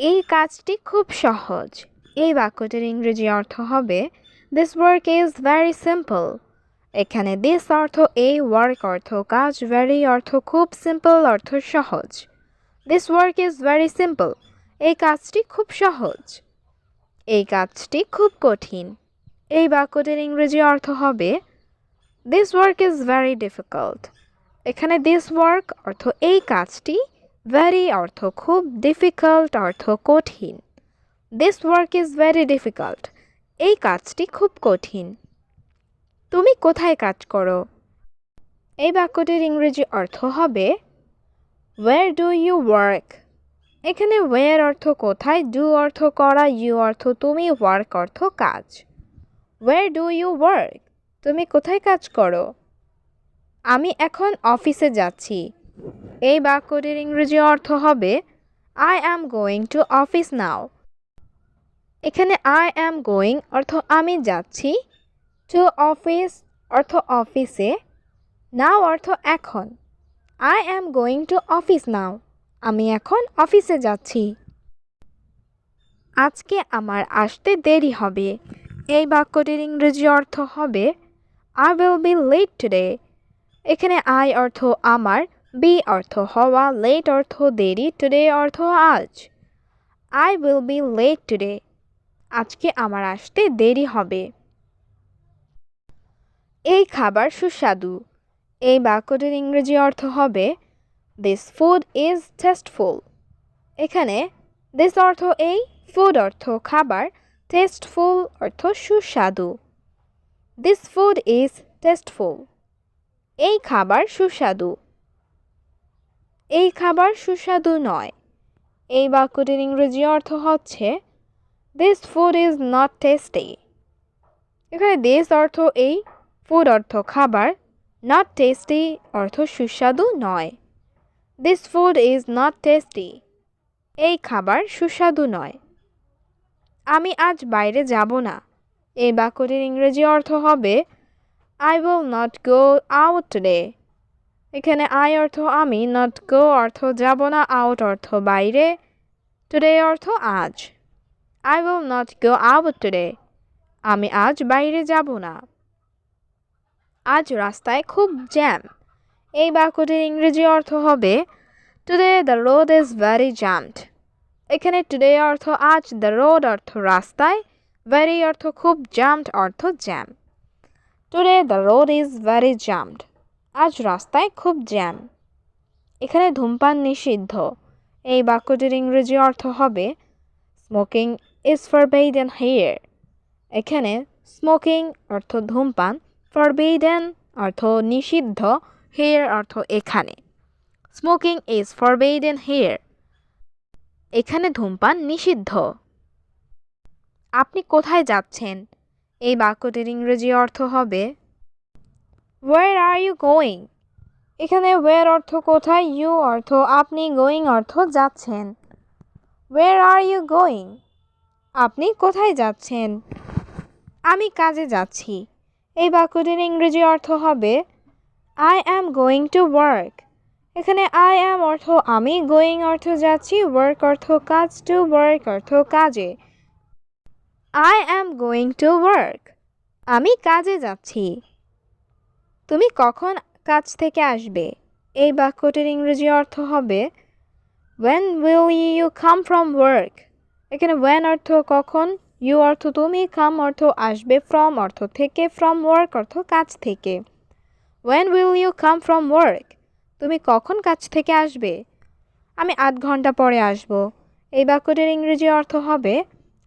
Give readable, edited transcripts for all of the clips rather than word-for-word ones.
এই কাজটি খুব সহজ। এই বাক্যটির ইংরেজি অর্থ হবে this work is very simple. এখানে দিস অর্থ এই, ওয়ার্ক অর্থ কাজ, ভেরি অর্থ খুব, সিম্পল অর্থ সহজ। This work is very simple. এই কাজটি খুব সহজ। এই কাজটি খুব কঠিন। এই বাক্যটির ইংরেজি অর্থ হবে this work is very difficult. এখানে দিস ওয়ার্ক অর্থ এই কাজটি, ভেরি অর্থ খুব, ডিফিকাল্ট অর্থ কঠিন। This work is very difficult. এই কাজটি খুব কঠিন। তুমি কোথায় কাজ করো? এই বাক্যটির ইংরেজি অর্থ হবে ওয়্যার ডু ইউ ওয়ার্ক। এখানে ওয়্যার অর্থ কোথায়, ডু অর্থ করা, ইউ অর্থ তুমি, ওয়ার্ক অর্থ কাজ। Where do you work? তুমি কোথায় কাজ করো? আমি এখন অফিসে যাচ্ছি। এই বাক্যটির ইংরেজি অর্থ হবে I am going to office নাও। এখানে আই অ্যাম গোয়িং অর্থ আমি যাচ্ছি, টু অফিস অর্থ অফিসে, নাও অর্থ এখন। I am going to office নাও। আমি এখন অফিসে যাচ্ছি। আজকে আমার আসতে দেরি হবে। এই বাক্যটির ইংরেজি অর্থ হবে I will be late today. এখানে আই অর্থ আমার, বি অর্থ হওয়া, লেট অর্থ দেরি, টুডে অর্থ আজ। I will be late today. আজকে আমার আসতে দেরি হবে। এই খাবার সুস্বাদু। এই বাক্যটির ইংরেজি অর্থ হবে দিস ফুড ইজ টেস্টফুল। এখানে দিস অর্থ এই, ফুড অর্থ খাবার, টেস্টফুল অর্থ সুস্বাদু। This food is tasteful. এই খাবার সুস্বাদু। এই খাবার সুস্বাদু নয়। এই বাক্যটির ইংরেজি অর্থ হচ্ছে this food is not tasty. এখানে দিস অর্থ এই, ফুড অর্থ খাবার, নট টেস্টি অর্থ সুস্বাদু নয়। This food is not tasty. এই খাবার সুস্বাদু নয়। আমি আজ বাইরে যাব না। এই বাক্যটির ইংরেজি অর্থ হবে I will not go out today. এখানে আই অর্থ আমি, নট গো অর্থ যাব না, আউট অর্থ বাইরে, টুডে অর্থ আজ। I will not go out today. আমি আজ বাইরে যাব না। আজ রাস্তায় খুব জ্যাম। এই বাক্যটির ইংরেজি অর্থ হবে today the road is very জ্যামড। এখানে টুডে অর্থ আজ, দ্য রোড অর্থ রাস্তায়, ভেরি অর্থ খুব, জ্যামড অর্থ jam. Today the road is very জ্যামড। আজ রাস্তায় খুব জ্যাম। এখানে ধূমপান নিষিদ্ধ। এই বাক্যটির ইংরেজি অর্থ হবে স্মোকিং ইজ ফরবিডেন হিয়ার। এখানে স্মোকিং অর্থ ধূমপান, ফরবিডেন অর্থ নিষিদ্ধ, হিয়ার অর্থ এখানে। Smoking is forbidden here. এখানে ধূমপান নিষিদ্ধ। আপনি কোথায় যাচ্ছেন? এই বাক্যটির ইংরেজি অর্থ হবে ওয়্যার আর ইউ গোয়িং। এখানে ওয়্যার অর্থ কোথায়, ইউ অর্থ আপনি, গোয়িং অর্থ যাচ্ছেন। Where are you going? আপনি কোথায় যাচ্ছেন? আমি কাজে যাচ্ছি। এই বাক্যটির ইংরেজি অর্থ হবে I am going to work. এখানে আই অ্যাম অর্থ আমি, গোয়িং অর্থ যাচ্ছি, ওয়ার্ক অর্থ কাজ, টু ওয়ার্ক অর্থ কাজে। I am going to work. আমি কাজে যাচ্ছি। তুমি কখন কাজ থেকে আসবে? এই বাক্যটির ইংরেজি অর্থ হবে when will you come from work? এখানে when অর্থ কখন, you অর্থ তুমি, come অর্থ আসবে, from অর্থ থেকে, from work অর্থ কাজ থেকে। when will you come from work? তুমি কখন কাজ থেকে আসবে? আমি ৮ ঘন্টা পরে আসব। এই বাক্যটির ইংরেজি অর্থ হবে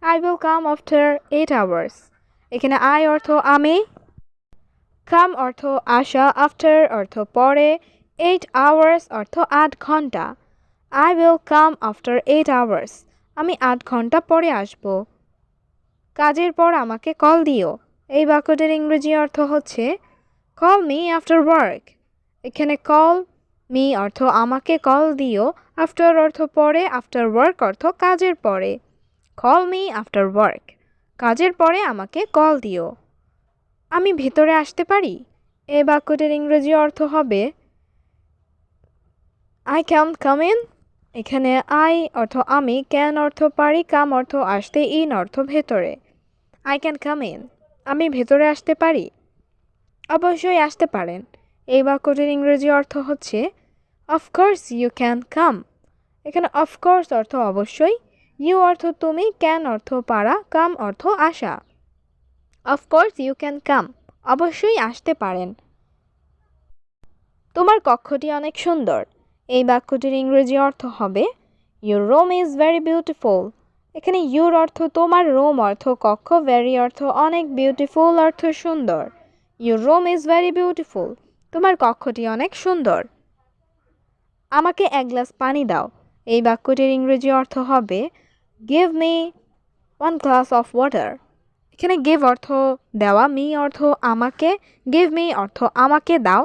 I will come after 8 hours. এখানে I অর্থ আমি, come অর্থ আসা, after অর্থ পরে, 8 hours অর্থ ৮ ঘন্টা। I will come after 8 hours. আমি ৮ ঘন্টা পরে আসব। কাজের পর আমাকে কল দিও। এই বাক্যটির ইংরেজি অর্থ হচ্ছে call me after work. এখানে call me অর্থ আমাকে কল দিও, after অর্থ পরে, after work অর্থ কাজের পরে। call me after work. কাজের পরে আমাকে কল দিও। আমি ভেতরে আসতে পারি? এই বাক্যটির ইংরেজি অর্থ হবে I can come in. এখানে আই অর্থ আমি, ক্যান অর্থ পারি, কাম অর্থ আসতে, ইন অর্থ ভেতরে। আই ক্যান কাম ইন, আমি ভেতরে আসতে পারি। অবশ্যই আসতে পারেন। এই বাক্যটির ইংরেজি অর্থ হচ্ছে অফকোর্স ইউ ক্যান কাম। এখানে অফকোর্স অর্থ অবশ্যই, ইউ অর্থ তুমি, ক্যান অর্থ পারা, কাম অর্থ আসা। অফকোর্স ইউ ক্যান কাম, অবশ্যই আসতে পারেন। তোমার কক্ষটি অনেক সুন্দর। এই বাক্যটির ইংরেজি অর্থ হবে your room is very beautiful. এখানে ইউর অর্থ তোমার, রুম অর্থ কক্ষ, ভেরি অর্থ অনেক, বিউটিফুল অর্থ সুন্দর। Your room is very beautiful, তোমার কক্ষটি অনেক সুন্দর। আমাকে এক গ্লাস পানি দাও। এই বাক্যটির ইংরেজি অর্থ হবে give me one glass of water. এখানে গিভ অর্থ দেওয়া, মি অর্থ আমাকে, গিভ মি অর্থ আমাকে দাও,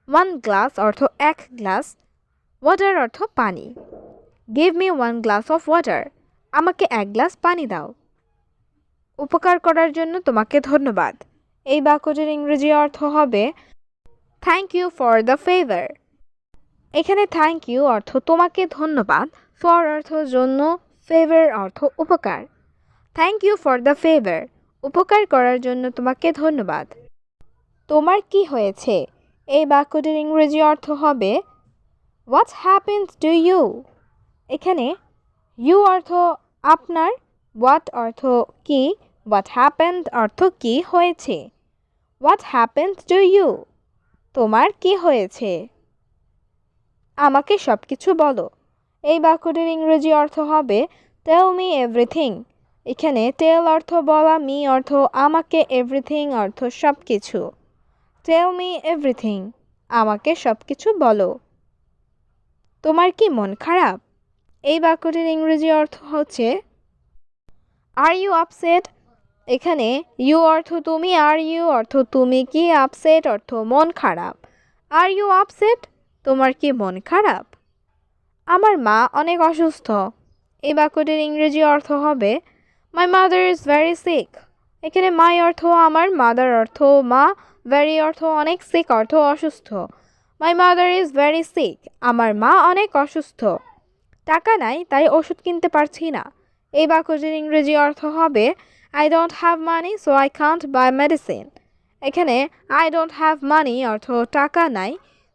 ওয়ান গ্লাস অর্থ এক গ্লাস, ওয়াটার অর্থ পানি। Give me one glass of water, আমাকে এক গ্লাস পানি দাও। উপকার করার জন্য তোমাকে ধন্যবাদ। এই বাক্যটির ইংরেজি অর্থ হবে thank you for the favour. এখানে থ্যাংক ইউ অর্থ তোমাকে ধন্যবাদ, ফর অর্থ জন্য, ফেভার অর্থ উপকার। Thank you for the favour, উপকার করার জন্য তোমাকে ধন্যবাদ। তোমার কি হয়েছে? এই বাক্যটির ইংরেজি অর্থ হবে হোয়াট হ্যাপেন্স টু ইউ। এখানে ইউ অর্থ আপনার, হোয়াট অর্থ কি, হোয়াট হ্যাপেন্ড অর্থ কি হয়েছে। হোয়াট হ্যাপেন্স টু ইউ, তোমার কি হয়েছে? আমাকে সব কিছু বলো। এই বাক্যটির ইংরেজি অর্থ হবে টেল মি এভরিথিং। এখানে টেল অর্থ বলা, মি অর্থ আমাকে, এভরিথিং অর্থ সব কিছু। টেল মি এভরিথিং, আমাকে সব কিছু বলো। তোমার কি মন খারাপ? এই বাক্যটির ইংরেজি অর্থ হচ্ছে আর ইউ আপসেট। এখানে ইউ অর্থ তুমি, আর ইউ অর্থ তুমি কি, আপসেট অর্থ মন খারাপ। আর ইউ আপসেট, তোমার কি মন খারাপ? আমার মা অনেক অসুস্থ। এই বাক্যটির ইংরেজি অর্থ হবে my mother is very sick. এখানে মাই অর্থ আমার, মাদার অর্থ মা, ভেরি অর্থ অনেক, সিক অর্থ অসুস্থ। My mother is very sick, আমার মা অনেক অসুস্থ। টাকা নাই তাই ওষুধ কিনতে পারছি না। এই বাক্যটির ইংরেজি অর্থ হবে I don't have money so I can't by medicine. এখানে আই ডোন্ট হ্যাভ মানি অর্থ টাকা নাই,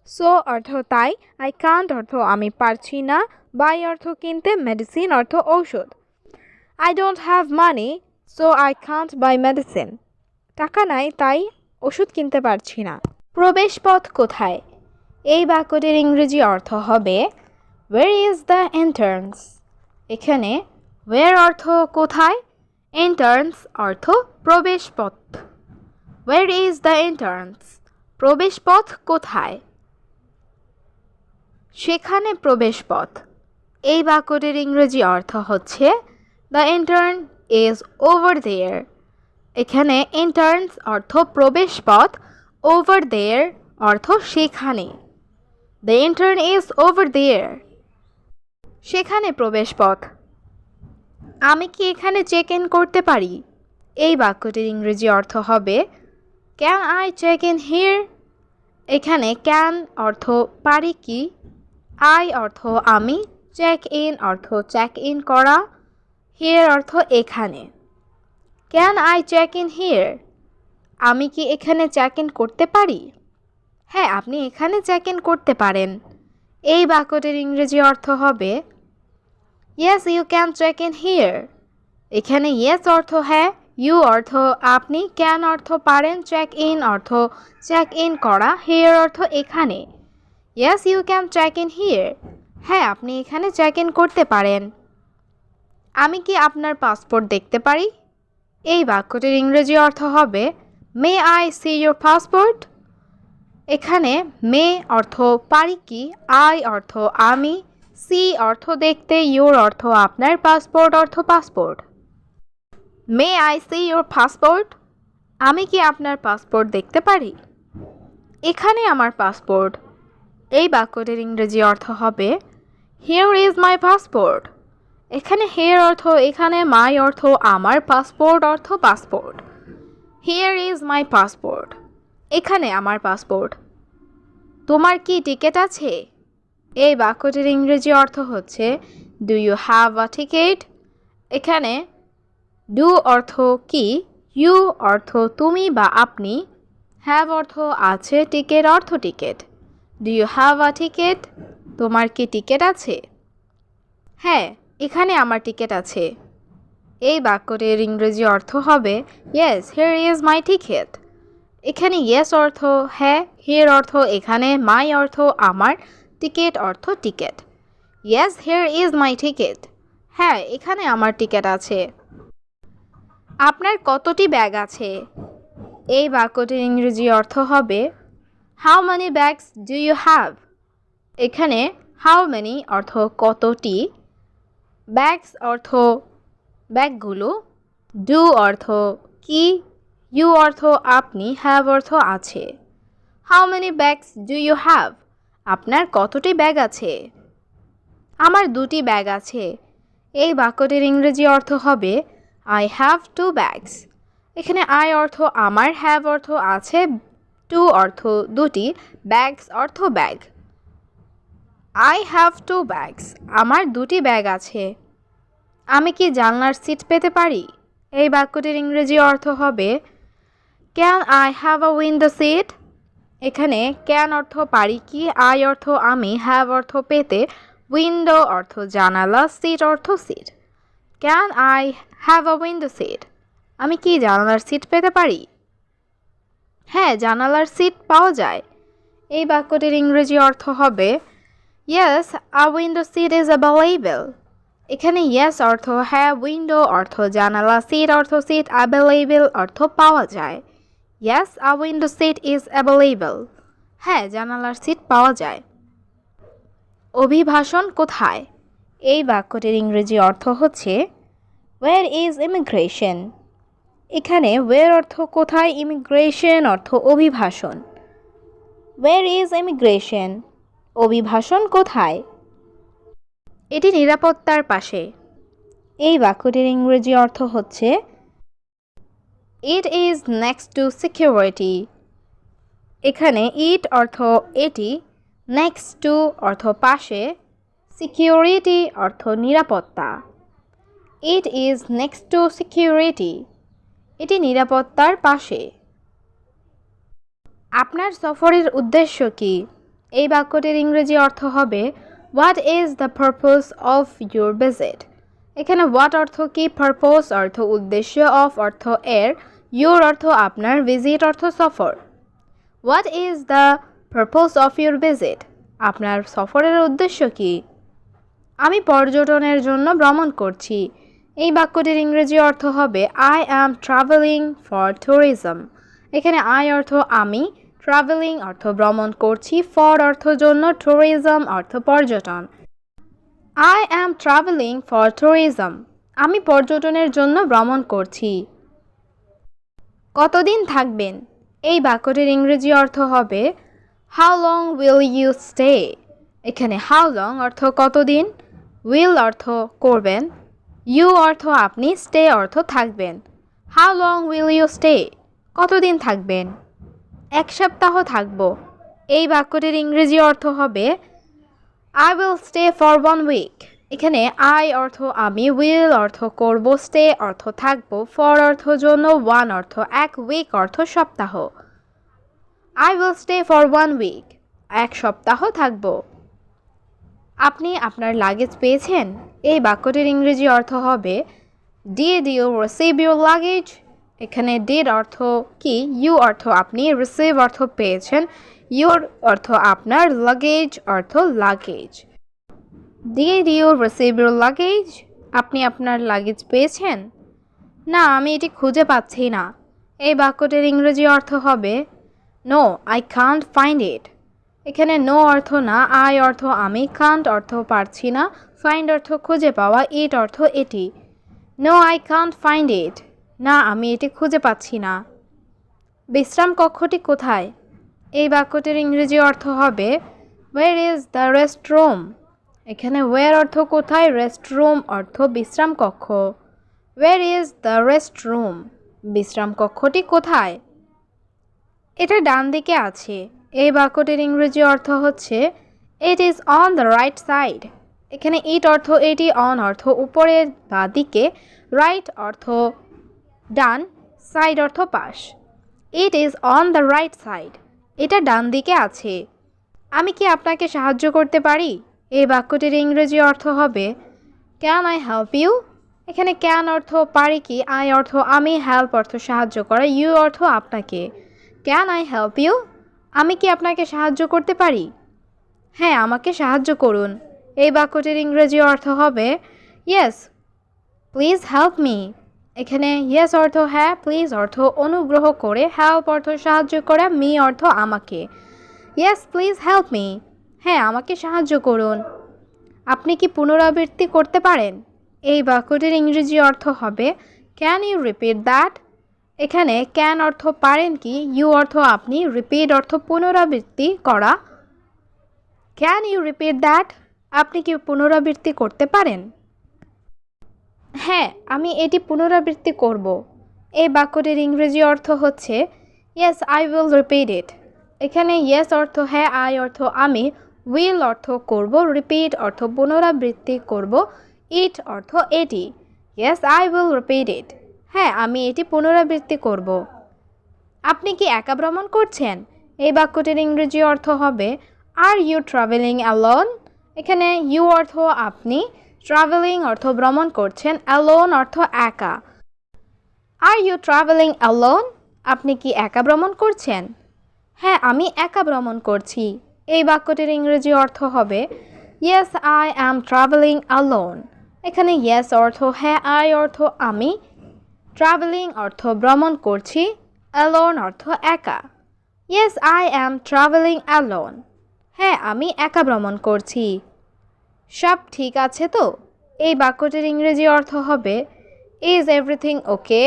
সো অর্থ তাই, আই কান্ট অর্থ আমি পারছি না, বাই অর্থ কিনতে, মেডিসিন অর্থ ঔষধ। I don't have money so I can't by medicine, টাকা নাই তাই ওষুধ কিনতে পারছি না। প্রবেশপথ কোথায়? এই বাক্যটির ইংরেজি অর্থ হবে ওয়ের ইজ দ্য এন্ট্রান্স। এখানে ওয়ের অর্থ কোথায়, এন্ট্রান্স অর্থ প্রবেশপথ। ওয়ের ইজ দ্য এন্ট্রান্স, প্রবেশপথ কোথায়? সেখানে প্রবেশপথ। এই বাক্যটির ইংরেজি অর্থ হচ্ছে the entrance is over there. এখানে এন্ট্রান্স অর্থ প্রবেশপথ, ওভার দেয়ার অর্থ সেখানে। The entrance is over there, সেখানে প্রবেশপথ। আমি কি এখানে চেক ইন করতে পারি? এই বাক্যটির ইংরেজি অর্থ হবে can I check in here. এখানে ক্যান অর্থ পারি কি, আই অর্থ আমি, চেক ইন অর্থ চেক ইন করা, হিয়ার অর্থ এখানে। Can I check in here, আমি কি এখানে চেক ইন করতে পারি? হ্যাঁ, আপনি এখানে চেক ইন করতে পারেন। এই বাক্যটির ইংরেজি অর্থ হবে yes you can check in here. এখানে ইয়েস অর্থ হ্যাঁ, ইউ অর্থ আপনি, ক্যান অর্থ পারেন, চেক ইন অর্থ চেক ইন করা, হিয়ার অর্থ এখানে। Yes you can check in here, হ্যাঁ আপনি এখানে চেক ইন করতে পারেন। আমি কি আপনার পাসপোর্ট দেখতে পারি? এই বাক্যটির ইংরেজি অর্থ হবে may I see your passport. এখানে মে অর্থ পারি কি, আই অর্থ আমি, সি অর্থ দেখতে, ইউর অর্থ আপনার, পাসপোর্ট অর্থ passport. May I see your passport, আমি কি আপনার পাসপোর্ট দেখতে পারি? এখানে আমার পাসপোর্ট। এই বাক্যটির ইংরেজি অর্থ হবে হিয়ার ইজ মাই পাসপোর্ট। এখানে হিয়ার অর্থ এখানে, মাই অর্থ আমার, পাসপোর্ট অর্থ passport. Here is my passport, এখানে আমার পাসপোর্ট। তোমার কি টিকিট আছে? এই বাক্যটির ইংরেজি অর্থ হচ্ছে do you have a ticket. এখানে ডু অর্থ কি, ইউ অর্থ তুমি বা আপনি, হ্যাভ অর্থ আছে, টিকেট অর্থ ticket. Do you have a ticket? তোমার কি টিকেট আছে? হ্যাঁ, এখানে আমার টিকেট আছে। এই বাক্যটির ইংরেজি অর্থ হবে yes here is my ticket. এখানে ইয়েস অর্থ হ্যাঁ, হিয়ার অর্থ এখানে, মাই অর্থ আমার, টিকেট অর্থ ticket. Yes here is my ticket. হ্যাঁ, এখানে আমার টিকেট আছে। আপনার কতটি ব্যাগ আছে? এই বাক্যটির ইংরেজি অর্থ হবে how many bags do you have. এখানে হাউ মেনি অর্থ কতটি, ব্যাগস অর্থ ব্যাগগুলো, ডু অর্থ কি, ইউ অর্থ আপনি, হ্যাভ অর্থ আছে। How many bags do you have? আপনার কতটি ব্যাগ আছে? আমার 2টি ব্যাগ আছে। এই বাক্যটির ইংরেজি অর্থ হবে আই হ্যাভ 2 ব্যাগস। এখানে আই অর্থ আমার, হ্যাভ অর্থ আছে, 2 অর্থ 2টি, ব্যাগস অর্থ ব্যাগ। I have 2 bags. আমার 2টি ব্যাগ আছে। আমি কি জানলার সিট পেতে পারি? এই বাক্যটির ইংরেজি অর্থ হবে can I have a window seat. এখানে ক্যান অর্থ পারি কি, আই অর্থ আমি, হ্যাভ অর্থ পেতে, উইন্ডো অর্থ জানালা, সিট অর্থ seat. Can I have a window seat? আমি কি জানালার সিট পেতে পারি? হ্যাঁ, জানালার সিট পাওয়া যায়। এই বাক্যটির ইংরেজি অর্থ হবে yes a window seat is available. এখানে ইয়েস অর্থ হ্যাঁ, উইন্ডো অর্থ জানালা, সিট অর্থ সিট, অ্যাভেলেবল অর্থ পাওয়া যায়। Yes a window seat is available. হ্যাঁ, জানালার সিট পাওয়া যায়। অভিবাসন কোথায়? এই বাক্যটির ইংরেজি অর্থ হচ্ছে ওয়্যার ইজ ইমিগ্রেশন। এখানে ওয়্যার অর্থ কোথায়, ইমিগ্রেশন অর্থ অভিবাসন। Where is immigration? অভিবাসন কোথায়? এটি নিরাপত্তার পাশে। এই বাক্যটির ইংরেজি অর্থ হচ্ছে it is next two security. এখানে ইট অর্থ এটি, নেক্সট টু অর্থ পাশে, সিকিউরিটি অর্থ নিরাপত্তা। It is next two security. এটি নিরাপত্তার পাশে। আপনার সফরের উদ্দেশ্য কি? এই বাক্যটির ইংরেজি অর্থ হবে what is the purpose of your visit. এখানে হোয়াট অর্থ কি, পারপোজ অর্থ উদ্দেশ্য, অফ অর্থ এর, ইউর অর্থ আপনার, ভিজিট অর্থ সফর। What is the purpose of your visit? আপনার সফরের উদ্দেশ্য কি? আমি পর্যটনের জন্য ভ্রমণ করছি। এই বাক্যটির ইংরেজি অর্থ হবে I am travelling for tourism. এখানে আই অর্থ আমি, ট্রাভেলিং অর্থ ভ্রমণ করছি, ফর অর্থ জন্য, ট্যুরিজম অর্থ পর্যটন। I am travelling for tourism. আমি পর্যটনের জন্য ভ্রমণ করছি। কতদিন থাকবেন? এই বাক্যটির ইংরেজি অর্থ হবে how long will you stay. এখানে হাউ লং অর্থ কতদিন, উইল অর্থ করবেন, ইউ অর্থ আপনি, স্টে অর্থ থাকবেন। How long will you stay? কতদিন থাকবেন? 1 সপ্তাহ থাকব। এই বাক্যটির ইংরেজি অর্থ হবে I will stay for 1 week. এখানে আই অর্থ আমি, উইল অর্থ করব, স্টে অর্থ থাকব, ফর অর্থ জন্য, 1 অর্থ 1, উইক অর্থ সপ্তাহ। I will stay for 1 week. 1 সপ্তাহ থাকব। আপনি আপনার লাগেজ পেয়েছেন? এই বাক্যটির ইংরেজি অর্থ হবে did you receive your luggage. এখানে ডিড অর্থ কি, ইউ অর্থ আপনি, রিসিভ অর্থ পেয়েছেন, ইউর অর্থ আপনার, লাগেজ অর্থ luggage. Did you receive your luggage? আপনি আপনার লাগেজ পেয়েছেন? না, আমি এটি খুঁজে পাচ্ছি না। এই বাক্যটির ইংরেজি অর্থ হবে no I can't find it. এখানে নো অর্থ না, আই অর্থ আমি, কান্ট অর্থ পারছি না, ফাইন্ড অর্থ খুঁজে পাওয়া, ইট অর্থ এটি। No I can't find it. না, আমি এটি খুঁজে পাচ্ছি না। বিশ্রাম কক্ষটি কোথায়? এই বাক্যটির ইংরেজি অর্থ হবে where is the rest room. এখানে ওয়্যার অর্থ কোথায়, রেস্ট রুম অর্থ বিশ্রাম কক্ষ। Where is the rest room? বিশ্রাম কক্ষটি কোথায়? এটা ডান দিকে আছে। এই বাক্যটির ইংরেজি অর্থ হচ্ছে ইট is on the right side. এখানে ইট অর্থ এটি, অন অর্থ উপরের বা দিকে, রাইট অর্থ ডান, সাইড অর্থ পাশ। It is on the right side. এটা ডান দিকে আছে। আমি কি আপনাকে সাহায্য করতে পারি? এই বাক্যটির ইংরেজি অর্থ হবে ক্যান আই হেল্প ইউ। এখানে ক্যান অর্থ পারি কি, আই অর্থ আমি, হেল্প অর্থ সাহায্য করা, ইউ অর্থ আপনাকে। Can I help you? আমি কি আপনাকে সাহায্য করতে পারি? হ্যাঁ, আমাকে সাহায্য করুন। এই বাক্যটির ইংরেজি অর্থ হবে ইয়েস প্লিজ হেল্প মি। এখানে ইয়েস অর্থ হ্যাঁ, প্লিজ অর্থ অনুগ্রহ করে, হেল্প অর্থ সাহায্য করা, মি অর্থ আমাকে। Yes please help me. হ্যাঁ, আমাকে সাহায্য করুন। আপনি কি পুনরাবৃত্তি করতে পারেন? এই বাক্যটির ইংরেজি অর্থ হবে ক্যান ইউ রিপিট দ্যাট। এখানে ক্যান অর্থ পারেন কি, ইউ অর্থ আপনি, রিপিট অর্থ পুনরাবৃত্তি করা। Can you repeat that? আপনি কি পুনরাবৃত্তি করতে পারেন? হ্যাঁ, আমি এটি পুনরাবৃত্তি করব। এই বাক্যটির ইংরেজি অর্থ হচ্ছে yes I will repeat it. এখানে ইয়েস অর্থ হ্যাঁ, আই অর্থ আমি, উইল অর্থ করব, রিপিট অর্থ পুনরাবৃত্তি করব, ইট অর্থ এটি। Yes I will repeat it. হ্যাঁ, আমি এটি পুনরাবৃত্তি করব। আপনি কি একা ভ্রমণ করছেন? এই বাক্যটির ইংরেজি অর্থ হবে আর ইউ ট্রাভেলিং অ্যালোন। এখানে ইউ অর্থ আপনি, ট্রাভেলিং অর্থ ভ্রমণ করছেন, অ্যালোন অর্থ একা। Are you travelling alone? আপনি কি একা ভ্রমণ করছেন? হ্যাঁ, আমি একা ভ্রমণ করছি। এই বাক্যটির ইংরেজি অর্থ হবে yes I am travelling alone. এখানে ইয়েস অর্থ হ্যাঁ, আই অর্থ আমি, ট্রাভেলিং অর্থ ভ্রমণ করছি, অ্যালোন অর্থ একা। Yes I am travelling alone. হ্যাঁ, আমি একা ভ্রমণ করছি। সব ঠিক আছে তো? এই বাক্যটির ইংরেজি অর্থ হবে ইজ এভরিথিং ওকে।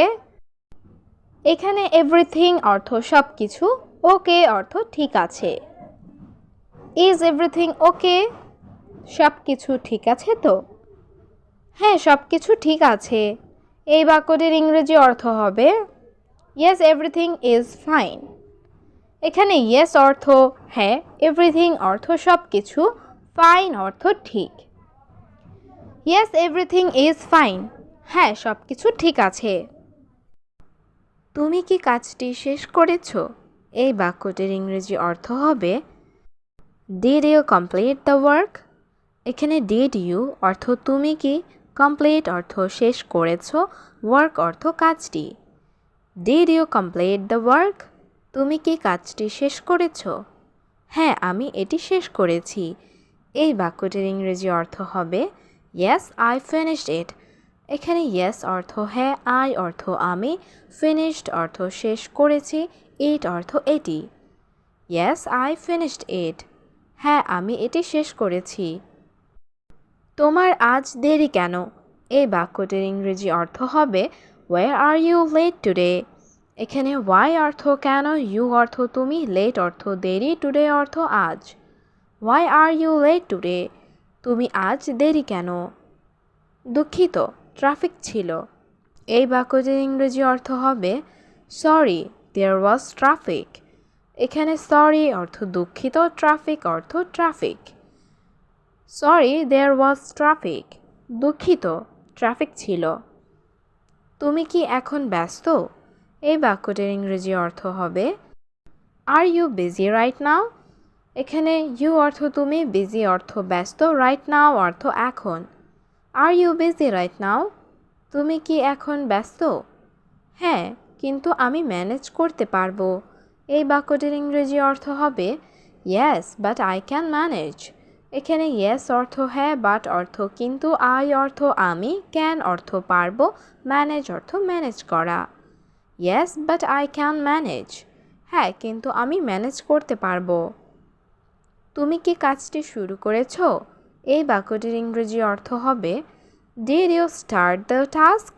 এখানে এভরিথিং অর্থ সব কিছু, ওকে অর্থ ঠিক আছে। Is everything okay? সব কিছু ঠিক আছে তো? হ্যাঁ, সব কিছু ঠিক আছে। এই বাক্যটির ইংরেজি অর্থ হবে ইয়েস এভরিথিং ইজ ফাইন। এখানে ইয়েস অর্থ হ্যাঁ, এভরিথিং অর্থ সব কিছু, ফাইন অর্থ ঠিক। Yes everything is fine. হ্যাঁ, সব কিছু ঠিক আছে। তুমি কি কাজটি শেষ করেছো? এই বাক্যটির ইংরেজি অর্থ হবে did you complete the work. এখানে ডিড ইউ অর্থ তুমি কি, কমপ্লিট অর্থ শেষ করেছো, ওয়ার্ক অর্থ কাজটি। Did you complete the work? তুমি কি কাজটি শেষ করেছো? হ্যাঁ, আমি এটি শেষ করেছি। এই বাক্যটির ইংরেজি অর্থ হবে ইয়েস আই ফিনিশড ইট। এখানে ইয়েস অর্থ হ্যাঁ, আই অর্থ আমি, ফিনিশড অর্থ শেষ করেছি, ইট অর্থ এটি। Yes I finished it. হ্যাঁ, আমি এটি শেষ করেছি। তোমার আজ দেরি কেন? এই বাক্যটির ইংরেজি অর্থ হবে why are you late today. এখানে ওয়াই অর্থ কেন, ইউ অর্থ তুমি, লেট অর্থ দেরি, টুডে অর্থ আজ। Why are you late today? তুমি আজ দেরি কেন? দুঃখিত, ট্রাফিক ছিল। এই বাক্যটির ইংরেজি অর্থ হবে সরি দেয়ার ওয়াজ ট্রাফিক। এখানে সরি অর্থ দুঃখিত, ট্রাফিক অর্থ traffic. Sorry there was traffic. দুঃখিত, ট্রাফিক ছিল। তুমি কি এখন ব্যস্ত? এই বাক্যটির ইংরেজি অর্থ হবে are you busy right now. এখানে ইউ অর্থ তুমি, বিজি অর্থ ব্যস্ত, রাইট নাও অর্থ এখন। Are you busy right now? তুমি কি এখন ব্যস্ত? হ্যাঁ, কিন্তু আমি ম্যানেজ করতে পারবো। এই বাক্যটির ইংরেজি অর্থ হবে yes but I can manage. এখানে ইয়েস অর্থ হ্যাঁ, বাট অর্থ কিন্তু, আই অর্থ আমি, ক্যান অর্থ পারবো, ম্যানেজ অর্থ ম্যানেজ করা। Yes but I can manage. হ্যাঁ, কিন্তু আমি ম্যানেজ করতে পারবো। তুমি কি কাজটি শুরু করেছো? এই বাক্যটির ইংরেজি অর্থ হবে did you start the task.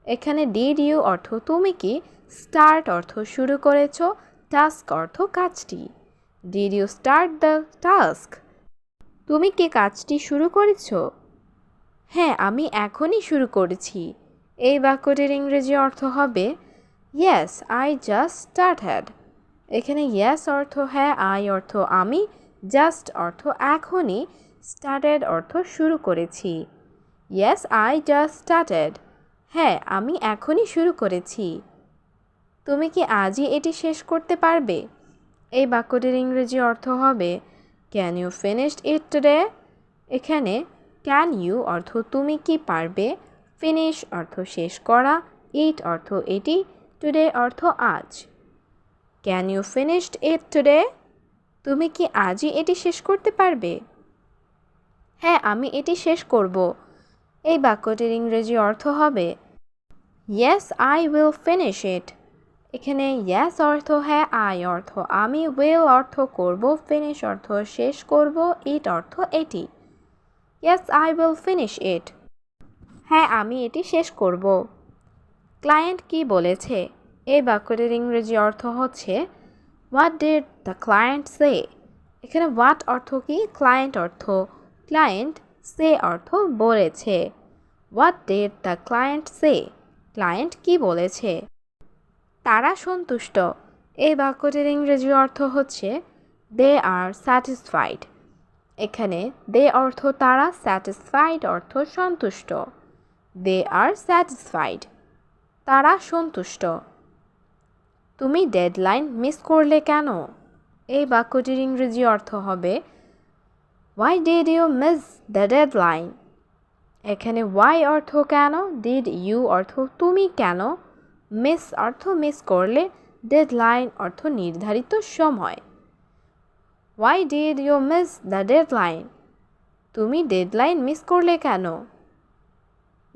এখানে ডিড ইউ অর্থ তুমি কি, স্টার্ট অর্থ শুরু করেছো, টাস্ক অর্থ কাজটি। Did you start the task? তুমি কি কাজটি শুরু করেছো? হ্যাঁ, আমি এখনই শুরু করেছি। এই বাক্যটির ইংরেজি অর্থ হবে ইয়েস আই জাস্ট স্টার্টেড। এখানে ইয়েস অর্থ হ্যাঁ, আই অর্থ আমি, জাস্ট অর্থ এখনই, স্টার্টেড অর্থ শুরু করেছি। Yes I just started. হ্যাঁ আমি এখনই শুরু করেছি। তুমি কি আজই এটি শেষ করতে পারবে? এই বাক্যটির ইংরেজি অর্থ হবে can you finish it today. এখানে ক্যান ইউ অর্থ তুমি কি পারবে, ফিনিশ অর্থ শেষ করা, ইট অর্থ এটি, টুডে অর্থ আজ। Can you finished it today? তুমি কি আজই এটি শেষ করতে পারবে? হ্যাঁ আমি এটি শেষ করব। এই বাক্যটির ইংরেজি অর্থ হবে yes I will finish it. এখানে ইয়েস অর্থ হ্যাঁ, আই অর্থ আমি, উইল অর্থ করব, ফিনিশ অর্থ শেষ করব, ইট অর্থ এটি। Yes I will finish it. হ্যাঁ আমি এটি শেষ করব। ক্লায়েন্ট কি বলেছে? এই বাক্যটির ইংরেজি অর্থ হচ্ছে হোয়াট ডিড দ্য ক্লায়েন্ট সে। এখানে হোয়াট অর্থ কি, ক্লায়েন্ট অর্থ, ক্লায়েন্ট সে অর্থ বলেছে। What did the client say? Client কি বলেছে? তারা সন্তুষ্ট। এই বাক্যটির ইংরেজি অর্থ হচ্ছে দে আর স্যাটিসফাইড। এখানে দে অর্থ তারা, স্যাটিসফাইড অর্থ সন্তুষ্ট। দে আর স্যাটিসফাইড, তারা সন্তুষ্ট। তুমি ডেডলাইন মিস করলে কেন? এই বাক্যটির ইংরেজি অর্থ হবে why did you miss the deadline. এখানে হোয়াই অর্থ কেন, ডিড ইউ অর্থ তুমি কেন, মিস অর্থ মিস করলে, ডেডলাইন অর্থ নির্ধারিত সময়। Why did you miss the deadline? তুমি ডেডলাইন মিস করলে কেন?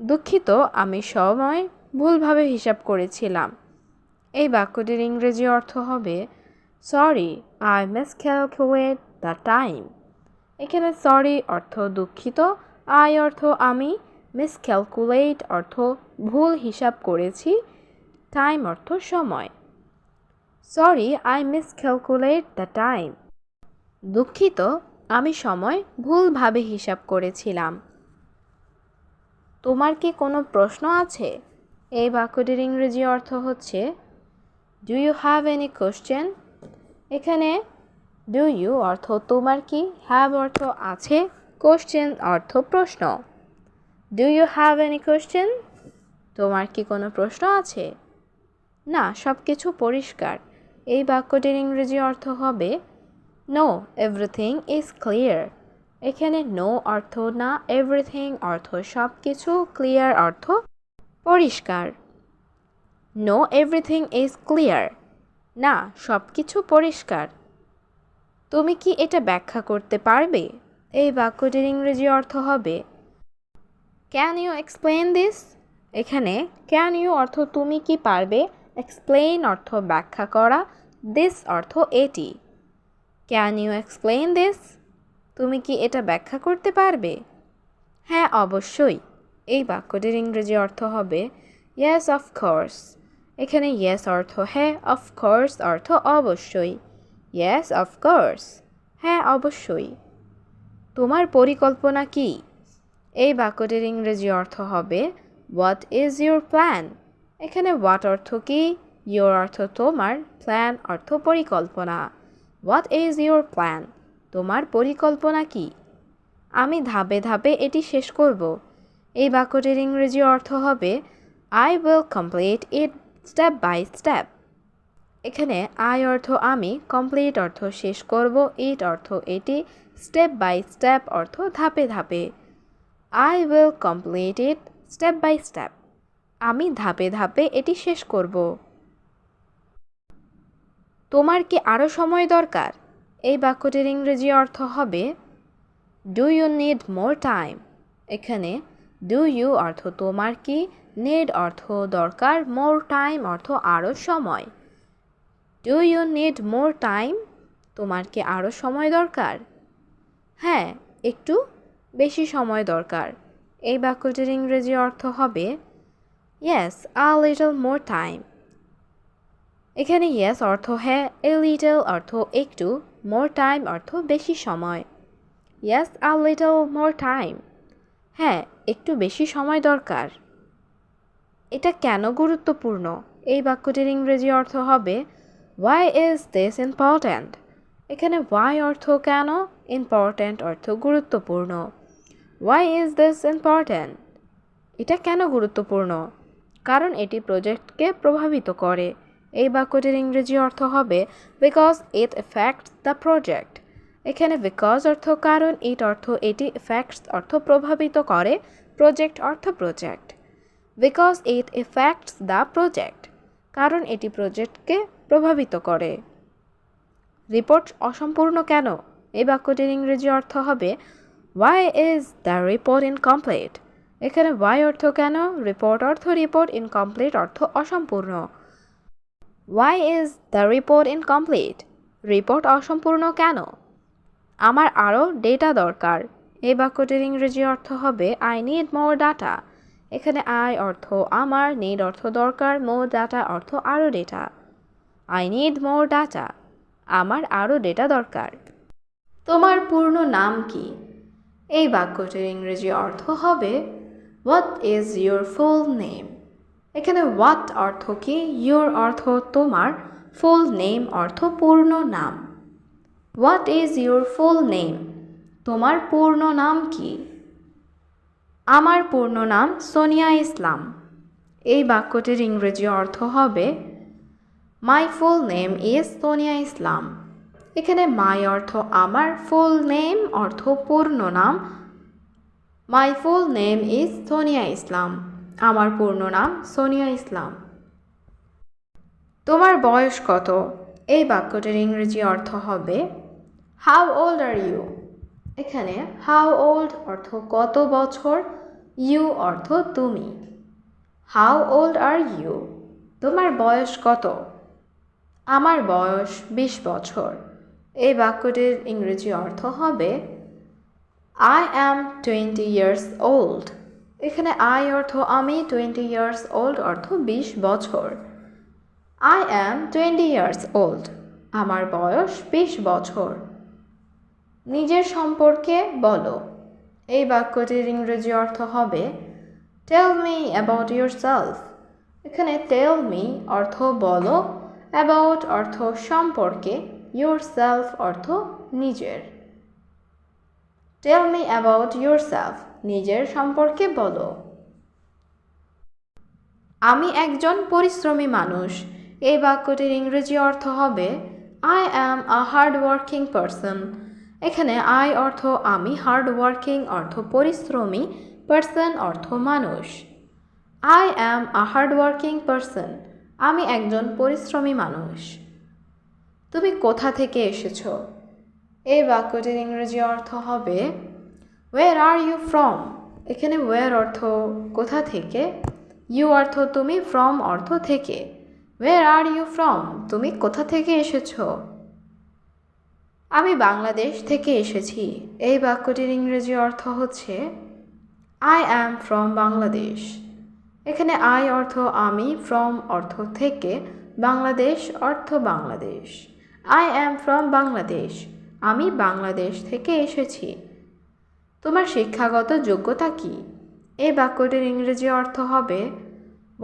দুঃখিত আমি সময় ভুলভাবে হিসাব করেছিলাম। এই বাক্যটির ইংরেজি অর্থ হবে sorry I miscalculate the time. এখানে সরি অর্থ দুঃখিত, আই অর্থ আমি, মিসক্যালকুলেট অর্থ ভুল হিসাব করেছি, টাইম অর্থ সময়। Sorry I miscalculate the time. দুঃখিত আমি সময় ভুলভাবে হিসাব করেছিলাম। তোমার কি কোনো প্রশ্ন আছে? এই বাক্যটির ইংরেজি অর্থ হচ্ছে do you have any question. এখানে ডু ইউ অর্থ তোমার কি, হ্যাভ অর্থ আছে, কোশ্চেন অর্থ প্রশ্ন। Do you have any question? তোমার কি কোনো প্রশ্ন আছে? না সব কিছু পরিষ্কার। এই বাক্যটির ইংরেজি অর্থ হবে নো এভরিথিং ইজ ক্লিয়ার। এখানে নো অর্থ না, এভরিথিং অর্থ সব কিছু, ক্লিয়ার অর্থ পরিষ্কার। নো এভরিথিং ইজ ক্লিয়ার, না সব কিছু পরিষ্কার। তুমি কি এটা ব্যাখ্যা করতে পারবে? এই বাক্যটির ইংরেজি অর্থ হবে ক্যান ইউ এক্সপ্লেইন দিস। এখানে ক্যান ইউ অর্থ তুমি কি পারবে, এক্সপ্লেইন অর্থ ব্যাখ্যা করা, দিস অর্থ এটি। Can you explain this? তুমি কি এটা ব্যাখ্যা করতে পারবে? হ্যাঁ অবশ্যই। এই বাক্যটির ইংরেজি অর্থ হবে ইয়েস অফকোর্স। এখানে ইয়েস অর্থ হ্যাঁ, অফকোর্স অর্থ অবশ্যই। ইয়েস অফকোর্স, হ্যাঁ অবশ্যই। তোমার পরিকল্পনা কি? এই বাক্যটির ইংরেজি অর্থ হবে হোয়াট ইজ ইউর প্ল্যান। এখানে হোয়াট অর্থ কি, ইউর অর্থ তোমার, প্ল্যান অর্থ পরিকল্পনা। What is your plan? তোমার পরিকল্পনা কি? আমি ধাপে ধাপে এটি শেষ করব। এই বাক্যটির ইংরেজি অর্থ হবে I will complete it step by step. এখানে আই অর্থ আমি, কমপ্লিট অর্থ শেষ করব, ইট অর্থ এটি, স্টেপ বাই স্টেপ অর্থ ধাপে ধাপে। I will complete it step by step. আমি ধাপে ধাপে এটি শেষ করব। তোমার কি আরও সময় দরকার? এই বাক্যটির ইংরেজি অর্থ হবে do you need more time. এখানে ডু ইউ অর্থ তোমার কি, নিড অর্থ দরকার, মোর টাইম অর্থ আরও সময়। Do you need more time? তোমার কি আরও সময় দরকার? হ্যাঁ একটু বেশি সময় দরকার। এই বাক্যটির ইংরেজি অর্থ হবে yes a little more time. এখানে ইয়েস অর্থ হ্যাঁ, এ লিটল অর্থ একটু, মোর টাইম অর্থ বেশি সময়। Yes a little more time, হ্যাঁ একটু বেশি সময় দরকার। এটা কেন গুরুত্বপূর্ণ? এই বাক্যটির ইংরেজি অর্থ হবে হোয়াই ইজ দিস ইম্পর্ট্যান্ট। এখানে why অর্থ কেন, important অর্থ গুরুত্বপূর্ণ। Why is this important? এটা কেন গুরুত্বপূর্ণ? কারণ এটি প্রজেক্টকে প্রভাবিত করে। এই বাক্যটির ইংরেজি অর্থ হবে because it affects the project। এখানে because অর্থ কারণ, it অর্থ এটি, affects অর্থ প্রভাবিত করে, project অর্থ project. because it affects the project, কারণ এটি প্রজেক্টকে প্রভাবিত করে। রিপোর্ট অসম্পূর্ণ কেন? এই বাক্যটির ইংরেজি অর্থ হবে why is the report incomplete? এখানে why অর্থ কেন, রিপোর্ট অর্থ রিপোর্ট, ইনকমপ্লিট অর্থ অসম্পূর্ণ। why is the report incomplete? Report অসম্পূর্ণ কেন? আমার আরও ডেটা দরকার। এই বাক্যটির ইংরেজি অর্থ হবে I need more data। এখানে I অর্থ আমার, need অর্থ দরকার, more data অর্থ আরও data. I need more data। আমার আরও ডেটা দরকার। তোমার পূর্ণ নাম কি? এই বাক্যটির ইংরেজি অর্থ হবে What is your full name? এখানে what অর্থ কি, your অর্থ তোমার, full name অর্থ পূর্ণ নাম। What is your full name? তোমার পূর্ণ নাম কি? আমার পূর্ণ নাম সোনিয়া ইসলাম। এই বাক্যটির ইংরেজি অর্থ হবে My full name is Sonia ইসলাম। এখানে my অর্থ আমার, full name অর্থ পূর্ণ নাম। My full name is Sonia ইসলাম। আমার পূর্ণ নাম সোনিয়া ইসলাম। তোমার বয়স কত? এই বাক্যটির ইংরেজি অর্থ হবে How old are you? এখানে how old অর্থ কত বছর, you অর্থ তুমি। How old are you? তোমার বয়স কত? আমার বয়স 20 বছর। এই বাক্যটির ইংরেজি অর্থ হবে I am 20 years old। এখানে I অর্থ আমি, 20 years old অর্থ 20 বছর। I am 20 years old। আমার বয়স 20 বছর। নিজের সম্পর্কে বলো। এই বাক্যটির ইংরেজি অর্থ হবে Tell me about yourself। এখানে tell me অর্থ বলো, about অর্থ সম্পর্কে, yourself অর্থ নিজের। Tell me about yourself। নিজের সম্পর্কে বলো। আমি একজন পরিশ্রমী মানুষ। এই বাক্যটির ইংরেজি অর্থ হবে I am a hard working person। এখানে I অর্থ আমি, hard working অর্থ পরিশ্রমী, person অর্থ মানুষ। I am a hard working person। আমি একজন পরিশ্রমী মানুষ। তুমি কোথা থেকে এসেছো? এই বাক্যটির ইংরেজি অর্থ হবে Where are you from? এখানে where অর্থ কোথা থেকে, you অর্থ তুমি, from অর্থ থেকে। Where are you from? তুমি কোথা থেকে এসেছো? আমি বাংলাদেশ থেকে এসেছি। এই বাক্যটির ইংরেজি অর্থ হচ্ছে I am from বাংলাদেশ। এখানে I অর্থ আমি, from অর্থ থেকে, বাংলাদেশ অর্থ Bangladesh. I am from Bangladesh. আমি বাংলাদেশ থেকে এসেছি। তোমার শিক্ষাগত যোগ্যতা কি? এই বাক্যটির ইংরেজি অর্থ হবে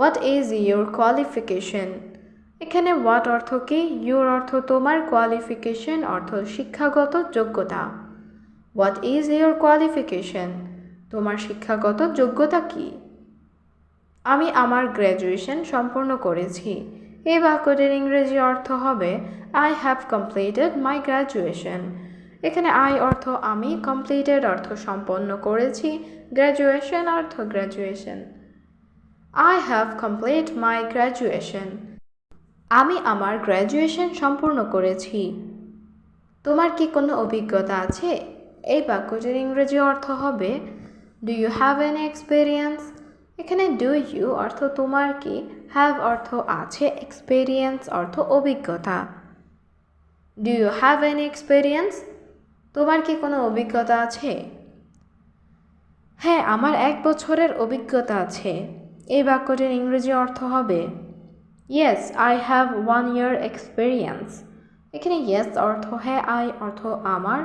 What is your qualification? এখানে what অর্থ কি, your অর্থ তোমার, qualification অর্থ শিক্ষাগত যোগ্যতা। What is your qualification? তোমার শিক্ষাগত যোগ্যতা কি? আমি আমার গ্র্যাজুয়েশন সম্পূর্ণ করেছি। এই বাক্যটির ইংরেজি অর্থ হবে I have completed my graduation। এখানে I অর্থ আমি, completed অর্থ সম্পন্ন করেছি, graduation অর্থ graduation. I have completed my graduation। আমি আমার গ্র্যাজুয়েশন সম্পূর্ণ করেছি। তোমার কি কোনো অভিজ্ঞতা আছে? এই বাক্যটির ইংরেজি অর্থ হবে Do you have any experience? এখানে do you অর্থ তোমার কি, have অর্থ আছে, experience অর্থ অভিজ্ঞতা। Do you have any experience? তোমার কি কোনো অভিজ্ঞতা আছে? হ্যাঁ, আমার 1 বছরের অভিজ্ঞতা আছে। এই বাক্যটির ইংরেজি অর্থ হবে Yes, I have 1 year experience। এখানে yes অর্থ হ্যাঁ, I অর্থ আমার,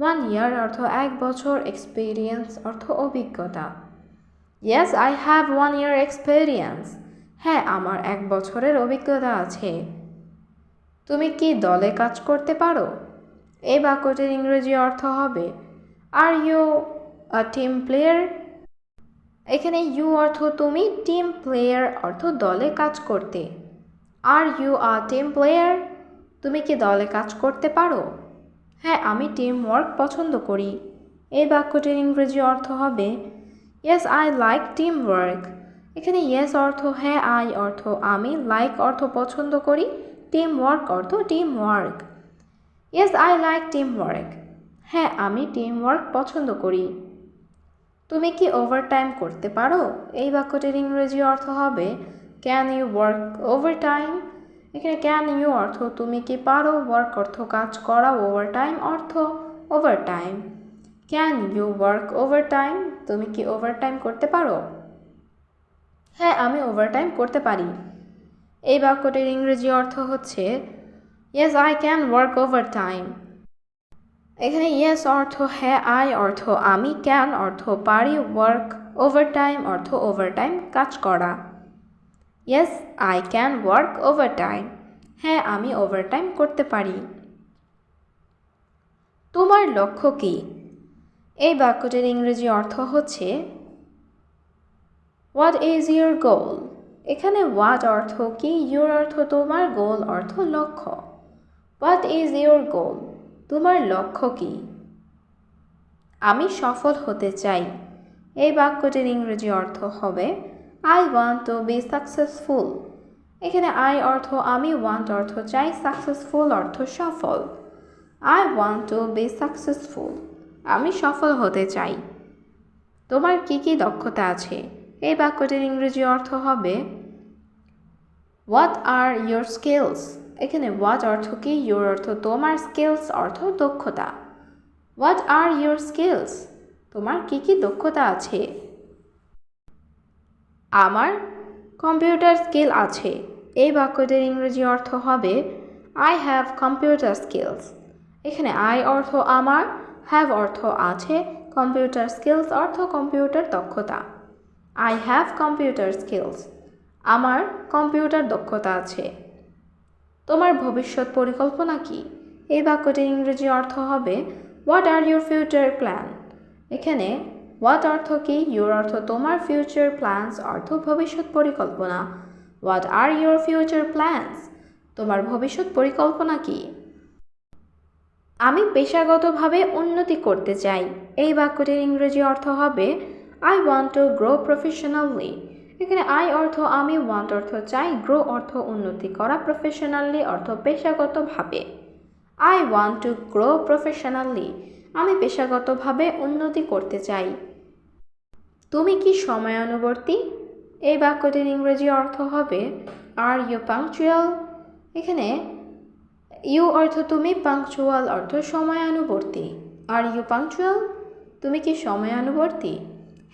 1 year অর্থ 1 বছর, experience অর্থ অভিজ্ঞতা। Yes, I have 1 year experience। হ্যাঁ, আমার 1 বছরের অভিজ্ঞতা আছে। তুমি কি দলে কাজ করতে পারো? এই বাক্যটির ইংরেজি অর্থ হবে are you a team player. এখানে ইউ অর্থ তুমি, টিম প্লেয়ার অর্থ দলে কাজ করতে। Are you a team player, তুমি কি দলে কাজ করতে পারো? হ্যাঁ, আমি টিম ওয়ার্ক পছন্দ করি। এই বাক্যটির ইংরেজি অর্থ হবে yes I like team work. এখানে ইয়েস অর্থ হ্যাঁ, আই অর্থ আমি, লাইক অর্থ পছন্দ করি, টিম ওয়ার্ক অর্থ team work. Yes I like team work, হ্যাঁ আমি টিম ওয়ার্ক পছন্দ করি। তুমি কি ওভারটাইম করতে পারো? এই বাক্যটির ইংরেজি অর্থ হবে ক্যান ইউ ওয়ার্ক ওভারটাইম। এখানে ক্যান ইউ অর্থ তুমি কি পারো, ওয়ার্ক অর্থ কাজ করা, ওভারটাইম অর্থ overtime. Can you work overtime, তুমি কি ওভারটাইম করতে পারো? হ্যাঁ, আমি ওভারটাইম করতে পারি। এই বাক্যটির ইংরেজি অর্থ হচ্ছে yes I can work overtime. এখানে ইয়েস অর্থ হ্যাঁ, আই অর্থ আমি, ক্যান অর্থ পারি, ওয়ার্ক ওভারটাইম অর্থ ওভারটাইম কাজ করা। Yes I can work overtime, হ্যাঁ আমি ওভারটাইম করতে পারি। তোমার লক্ষ্য কী? এই বাক্যটির ইংরেজি অর্থ হচ্ছে হোয়াট ইজ ইউর গোল। এখানে হোয়াট অর্থ কি, ইউর অর্থ তোমার, গোল অর্থ লক্ষ্য। হোয়াট ইজ ইউর গোল, তোমার লক্ষ্য কি? আমি সফল হতে চাই। এই বাক্যটির ইংরেজি অর্থ হবে I want two be successful. এখানে আই অর্থ আমি, ওয়ান্ট অর্থ চাই, সাকসেসফুল অর্থ সফল। I want two be successful, আমি সফল হতে চাই। তোমার কি কি দক্ষতা আছে? এই বাক্যটির ইংরেজি অর্থ হবে হোয়াট আর ইউর স্কিলস। এখানে হোয়াট অর্থ কি, ইউর অর্থ তোমার, স্কিলস অর্থ দক্ষতা। হোয়াট আর ইউর স্কিলস, তোমার কি কি দক্ষতা আছে? আমার কম্পিউটার স্কিল আছে। এই বাক্যটির ইংরেজি অর্থ হবে আই হ্যাভ কম্পিউটার স্কিলস। এখানে আই অর্থ আমার, হ্যাভ অর্থ আছে, কম্পিউটার স্কিলস অর্থ কম্পিউটার দক্ষতা। আই হ্যাভ কম্পিউটার স্কিলস, আমার কম্পিউটার দক্ষতা আছে। তোমার ভবিষ্যৎ পরিকল্পনা কি? এই বাক্যটির ইংরেজি অর্থ হবে what are your future plan. এখানে হোয়াট অর্থ কি, ইউর অর্থ তোমার, ফিউচার প্ল্যানস অর্থ ভবিষ্যৎ পরিকল্পনা। What are your future plans, তোমার ভবিষ্যৎ পরিকল্পনা কি? আমি পেশাগতভাবে উন্নতি করতে চাই। এই বাক্যটির ইংরেজি অর্থ হবে I want to grow professionally. এখানে আই অর্থ আমি, ওয়ান্ট অর্থ চাই, গ্রো অর্থ উন্নতি করা, প্রফেশনালি অর্থ পেশাগতভাবে। I want to grow professionally, আমি পেশাগতভাবে উন্নতি করতে চাই। তুমি কি সময়ানুবর্তী? এই বাক্যটির ইংরেজি অর্থ হবে আর ইউ পাংচুয়াল। এখানে ইউ অর্থ তুমি, পাংচুয়াল অর্থ সময়ানুবর্তী। আর ইউ পাংচুয়াল, তুমি কি সময়ানুবর্তী?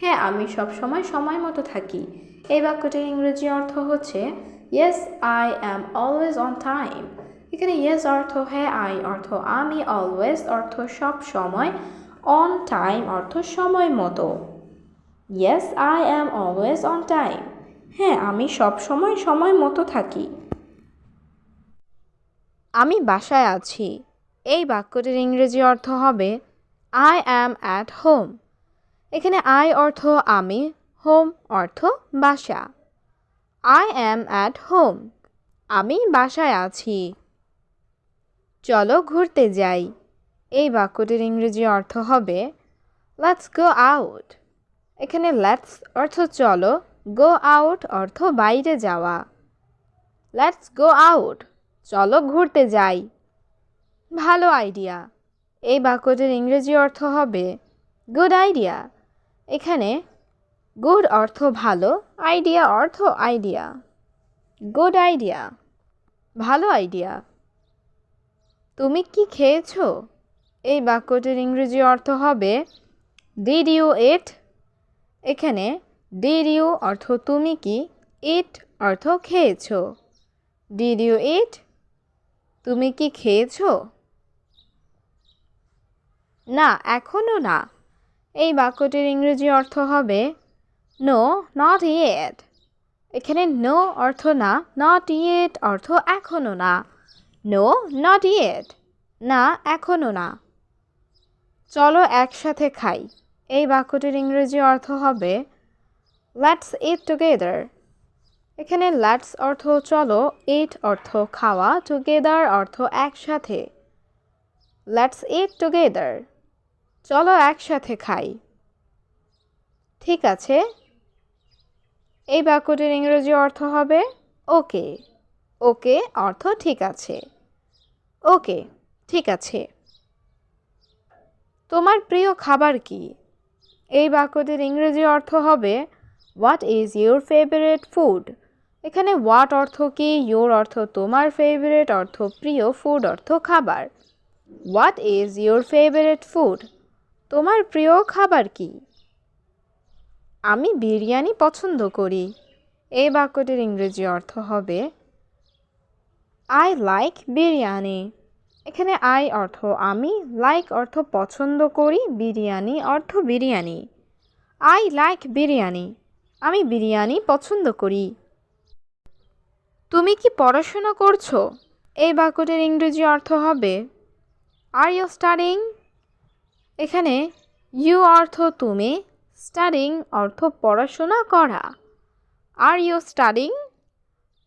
হ্যাঁ, আমি সব সময় সময় মতো থাকি। এই বাক্যটির ইংরেজি অর্থ হচ্ছে yes I am always on time. এখানে ইয়েস অর্থ হ্যাঁ, আই অর্থ আমি, অলওয়েজ অর্থ সব সময়, অন টাইম অর্থ সময় মতো। Yes I am always on time, হ্যাঁ আমি সব সময় সময় মতো থাকি। আমি বাসায় আছি। এই বাক্যটির ইংরেজি অর্থ হবে আই অ্যাম অ্যাট হোম। এখানে আই অর্থ আমি, হোম অর্থ বাসা। আই অ্যাম অ্যাট হোম, আমি বাসায় আছি। চলো ঘুরতে যাই। এই বাক্যটির ইংরেজি অর্থ হবে লেটস গো আউট। এখানে লেটস অর্থ চলো, গো আউট অর্থ বাইরে যাওয়া। লেটস গো আউট, চলো ঘুরতে যাই। ভালো আইডিয়া। এই বাক্যটির ইংরেজি অর্থ হবে গুড আইডিয়া। এখানে গুড অর্থ ভালো, আইডিয়া অর্থ আইডিয়া। গুড আইডিয়া, ভালো আইডিয়া। তুমি কি খেয়েছো? এই বাক্যটির ইংরেজি অর্থ হবে ডিড ইউ ইট। এখানে ডিড ইউ অর্থ তুমি কি, ইট অর্থ খেয়েছো। ডিড ইউ ইট, তুমি কি খেয়েছো? না, এখনও না। এই বাক্যটির ইংরেজি অর্থ হবে নো নট ইয়েট। এখানে নো অর্থ না, নট ইয়েট অর্থ এখনও না। নো নট ইয়েট, না এখনো না। চলো একসাথে খাই। এই বাক্যটির ইংরেজি অর্থ হবে লেটস ইট টুগেদার। এখানে লেটস অর্থ চলো, ইট অর্থ খাওয়া, টুগেদার অর্থ একসাথে। লেটস ইট টুগেদার, চলো একসাথে খাই। ঠিক আছে, এই বাক্যটির ইংরেজি অর্থ হবে ওকে। ওকে অর্থ ঠিক আছে। ওকে, ঠিক আছে। তোমার প্রিয় খাবার কি? এই বাক্যটির ইংরেজি অর্থ হবে what is your favourite food. এখানে হোয়াট অর্থ কি, ইউর অর্থ তোমার, ফেভারিট অর্থ প্রিয়, ফুড অর্থ খাবার। What is your favourite food, তোমার প্রিয় খাবার কি? আমি বিরিয়ানি পছন্দ করি। এই বাক্যটির ইংরেজি অর্থ হবে আই লাইক বিরিয়ানি। এখানে আই অর্থ আমি, লাইক অর্থ পছন্দ করি, বিরিয়ানি অর্থ বিরিয়ানি। আই লাইক বিরিয়ানি, আমি বিরিয়ানি পছন্দ করি। তুমি কি পড়াশোনা করছো? এই বাক্যটির ইংরেজি অর্থ হবে আর ইউ স্টাডিং। এখানে ইউ অর্থ তুমি, স্টাডিং অর্থ পড়াশোনা করা। আর ইউ স্টাডিং,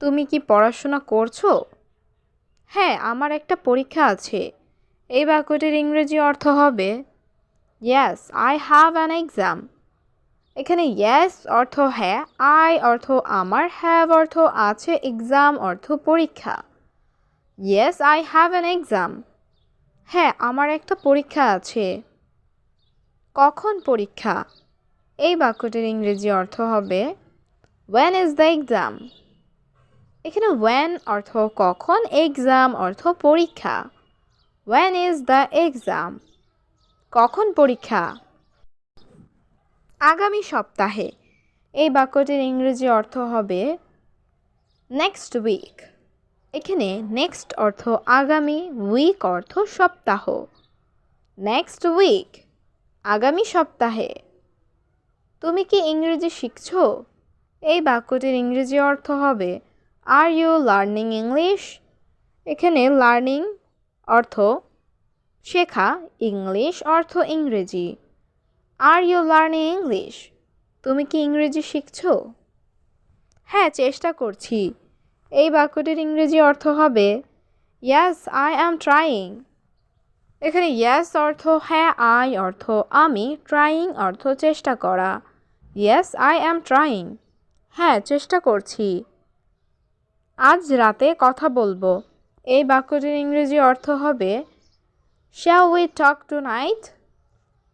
তুমি কি পড়াশোনা করছো? হ্যাঁ, আমার একটা পরীক্ষা আছে। এই বাক্যটির ইংরেজি অর্থ হবে yes I have an exam. এখানে ইয়েস অর্থ হ্যাঁ, আই অর্থ আমার, হ্যাভ অর্থ আছে, এক্সাম অর্থ পরীক্ষা। Yes I have an exam, হ্যাঁ আমার একটা পরীক্ষা আছে। কখন পরীক্ষা? এই বাক্যটির ইংরেজি অর্থ হবে when is the exam। এখানে when অর্থ কখন, এক্সাম অর্থ পরীক্ষা। when is the exam, কখন পরীক্ষা? আগামী সপ্তাহে। এই বাক্যটির ইংরেজি অর্থ হবে নেক্সট উইক। এখানে নেক্সট অর্থ আগামী, উইক অর্থ সপ্তাহ। নেক্সট উইক, আগামী সপ্তাহে। তুমি কি ইংরেজি শিখছো? এই বাক্যটির ইংরেজি অর্থ হবে আর ইউ লার্নিং ইংলিশ। এখানে লার্নিং অর্থ শেখা, ইংলিশ অর্থ ইংরেজি। আর ইউ লার্নিং ইংলিশ, তুমি কি ইংরেজি শিখছো? হ্যাঁ, চেষ্টা করছি। এই বাক্যটির ইংরেজি অর্থ হবে ইয়েস আই অ্যাম ট্রাইং। এখানে ইয়েস অর্থ হ্যাঁ, আই অর্থ আমি, ট্রাইং অর্থ চেষ্টা করা। ইয়েস আই অ্যাম ট্রাইং, হ্যাঁ চেষ্টা করছি। আজ রাতে কথা বলবো। এই বাক্যটির ইংরেজি অর্থ হবে শ্যাল উই টক টুনাইট।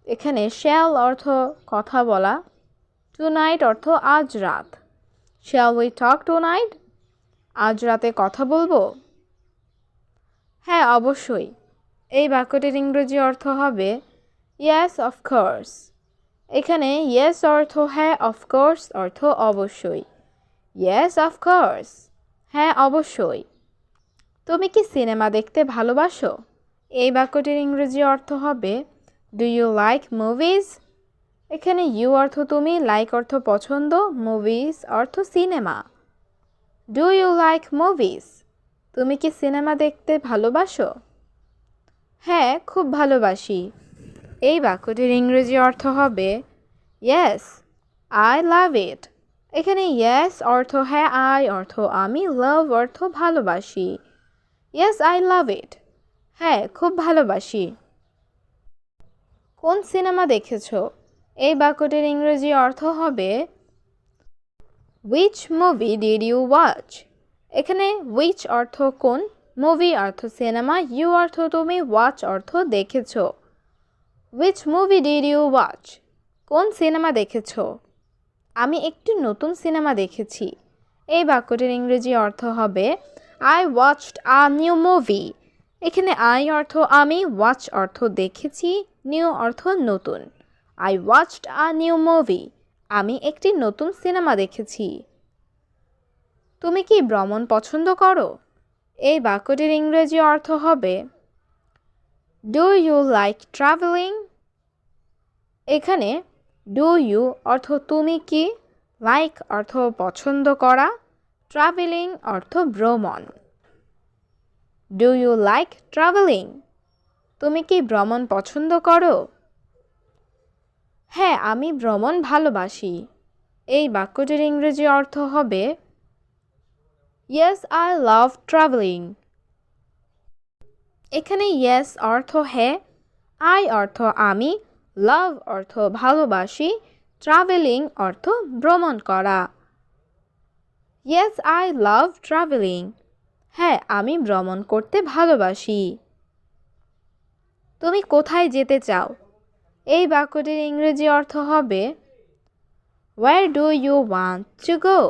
এখানে শ্যাল অর্থ কথা বলা, টুনাইট অর্থ আজ রাত। শ্যাল উই টক টুনাইট, আজ রাতে কথা বলবো? হ্যাঁ অবশ্যই। এই বাক্যটির ইংরেজি অর্থ হবে ইয়েস অফকোর্স। এখানে ইয়েস অর্থ হ্যাঁ, অফকোর্স অর্থ অবশ্যই। ইয়েস অফকোর্স, হ্যাঁ অবশ্যই। তুমি কি সিনেমা দেখতে ভালোবাসো? এই বাক্যটির ইংরেজি অর্থ হবে ডু ইউ লাইক মুভিজ। এখানে ইউ অর্থ তুমি, লাইক অর্থ পছন্দ, মুভিজ অর্থ সিনেমা। ডু ইউ লাইক মুভিজ, তুমি কি সিনেমা দেখতে ভালোবাসো? হ্যাঁ খুব ভালোবাসি। এই বাক্যটির ইংরেজি অর্থ হবে ইয়েস আই লাভ ইট। এখানে ইয়েস অর্থ হ্যাঁ, আই অর্থ আমি, লাভ অর্থ ভালোবাসি। ইয়েস আই লাভ ইট, হ্যাঁ খুব ভালোবাসি। কোন সিনেমা দেখেছো? এই বাক্যটির ইংরেজি অর্থ হবে which movie did you watch. এখানে হুইচ অর্থ কোন, মুভি অর্থ সিনেমা, ইউ অর্থ তুমি, ওয়াচ অর্থ দেখেছো। Which movie did you watch, কোন সিনেমা দেখেছো? আমি একটি নতুন সিনেমা দেখেছি। এই বাক্যটির ইংরেজি অর্থ হবে I watched a new movie. এখানে আই অর্থ আমি, ওয়াচ অর্থ দেখেছি, নিউ অর্থ নতুন। I watched a new movie, আমি একটি নতুন সিনেমা দেখেছি। তুমি কি ভ্রমণ পছন্দ করো? এই বাক্যটির ইংরেজি অর্থ হবে ডু ইউ লাইক ট্রাভেলিং। এখানে ডু ইউ অর্থ তুমি কি, লাইক অর্থ পছন্দ করা, ট্রাভেলিং অর্থ ভ্রমণ। ডু ইউ লাইক ট্রাভেলিং, তুমি কি ভ্রমণ পছন্দ করো? হ্যাঁ, আমি ভ্রমণ ভালোবাসি। এই বাক্যটির ইংরেজি অর্থ হবে Yes, I love traveling. এখানে yes অর্থ হ্যাঁ, I অর্থ আমি, love অর্থ ভালোবাসি, traveling অর্থ ভ্রমণ করা। Yes, I love traveling. হ্যাঁ, আমি ভ্রমণ করতে ভালোবাসি। তুমি কোথায় যেতে চাও? এই বাক্যটির ইংরেজি অর্থ হবে Where do you want to go?